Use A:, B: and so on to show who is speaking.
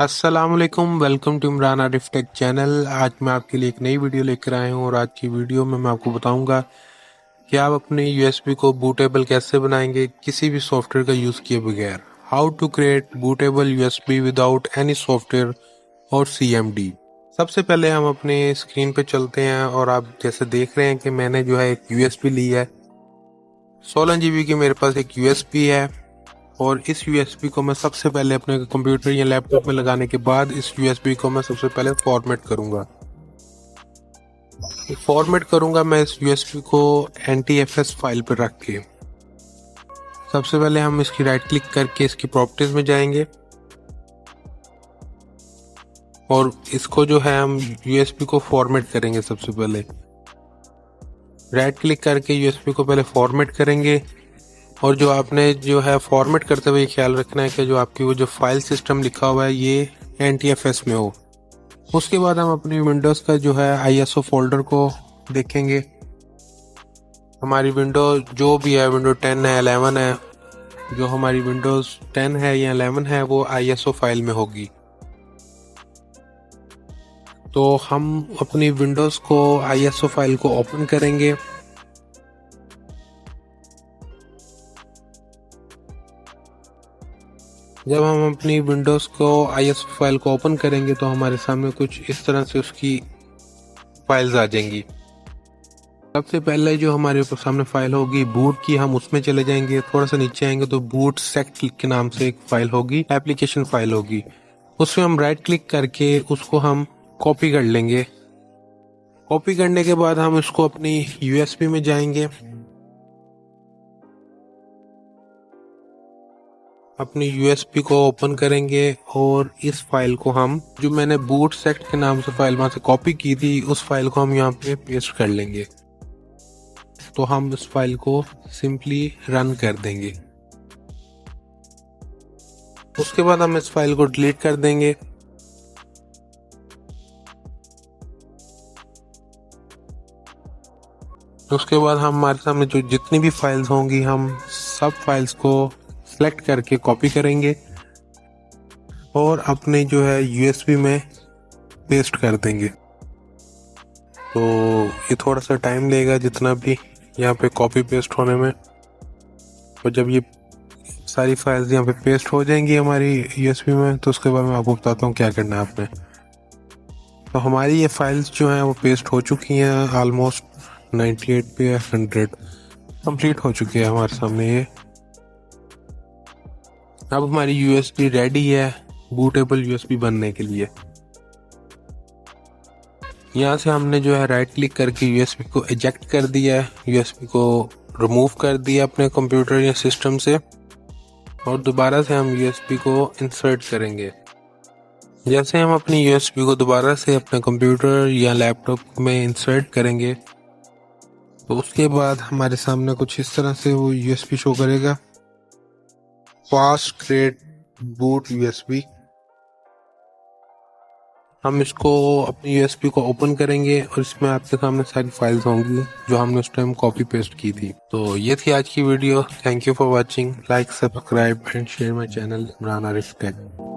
A: अस्सलाम वालेकुम, welcome to Imran Arif tech channel. आज मैं आपके लिए एक नई वीडियो लेकर आया हूँ और आज की वीडियो में मैं आपको बताऊंगा कि आप अपने यूएसबी को बूटेबल कैसे बनाएंगे किसी भी सॉफ्टवेयर का यूज़ किए बगैर। How to create bootable USB without any software और सीएमडी। सबसे पहले हम अपने स्क्रीन पे चलते हैं और आप जैसे देख रहे हैं कि मैंने जो है एक यूएसबी ली है। 16 GB की मेरे पास एक यूएसबी है और इस यूएसबी को मैं सबसे पहले अपने कंप्यूटर या लैपटॉप में लगाने के बाद इस यूएसबी को मैं सबसे पहले फॉर्मेट करूंगा। मैं इस यूएसबी को NTFS फाइल पर रख के। सबसे पहले हम इसकी राइट क्लिक करके इसकी प्रॉपर्टीज में जाएंगे और इसको जो है हम यूएसबी को फॉर्मेट करेंगे। सबसे पहले राइट क्लिक करके यूएसबी को पहले फॉर्मेट करेंगे और जो आपने जो है फॉर्मेट करते हुए ख्याल रखना है कि जो आपकी वो जो फाइल सिस्टम लिखा हुआ है ये NTFS में हो। उसके बाद हम अपनी विंडोज़ का जो है ISO फोल्डर को देखेंगे। हमारी विंडो जो भी है, विंडो 10 है, 11 है, जो हमारी विंडोज़ 10 है या 11 है वो ISO फाइल में होगी। तो हम अपनी विंडोज़ को ISO फाइल को ओपन करेंगे। जब हम अपनी विंडोज़ को ISO फाइल को ओपन करेंगे तो हमारे सामने कुछ इस तरह से उसकी फाइल्स आ जाएंगी। सबसे पहले जो हमारे सामने फाइल होगी बूट की, हम उसमें चले जाएंगे। थोड़ा सा नीचे आएंगे तो बूट सेक्ट के नाम से एक फाइल होगी, एप्लीकेशन फाइल होगी। उसमें हम राइट क्लिक करके उसको हम कॉपी कर लेंगे। कॉपी करने के बाद हम इसको अपनी यूएसबी में जाएंगे, अपनी यूएसबी को ओपन करेंगे और इस फाइल को हम जो मैंने बूट सेक्ट के नाम से फाइल वहां से कॉपी की थी उस फाइल को हम यहाँ पे पेस्ट कर लेंगे। तो हम इस फाइल को सिंपली रन कर देंगे। उसके बाद हम इस फाइल को डिलीट कर देंगे। उसके बाद हमारे सामने जो जितनी भी फाइल्स होंगी हम सब फाइल्स को सेलेक्ट करके कॉपी करेंगे और अपने जो है यूएसबी में पेस्ट कर देंगे। तो ये थोड़ा सा टाइम लेगा जितना भी यहाँ पे कॉपी पेस्ट होने में। और जब ये सारी फाइल्स यहाँ पे पेस्ट हो जाएंगी हमारी यूएसबी में तो उसके बाद मैं आपको बताता हूँ क्या करना है आपने। तो हमारी ये फाइल्स जो हैं वो पेस्ट हो चुकी हैं, ऑलमोस्ट 98 पे 100 कंप्लीट हो चुकी है हमारे सामने ये। अब हमारी यूएसबी रेडी है बूटेबल यूएसबी बनने के लिए। यहाँ से हमने जो है राइट क्लिक करके यूएसबी को इजेक्ट कर दिया है, यूएसबी को रिमूव कर दिया अपने कंप्यूटर या सिस्टम से और दोबारा से हम यूएसबी को इंसर्ट करेंगे। जैसे हम अपनी यूएसबी को दोबारा से अपने कंप्यूटर या लैपटॉप में इंसर्ट करेंगे तो उसके बाद हमारे सामने कुछ इस तरह से वो यूएसबी शो करेगा, फास्ट क्रिएट बूट यूएसबी। हम इसको अपनी यूएसबी को ओपन करेंगे और इसमें आपके सामने सारी फाइल्स होंगी जो हमने उस टाइम कॉपी पेस्ट की थी। तो ये थी आज की video. Thank you for watching. Like, subscribe and share my channel Imran Arif take.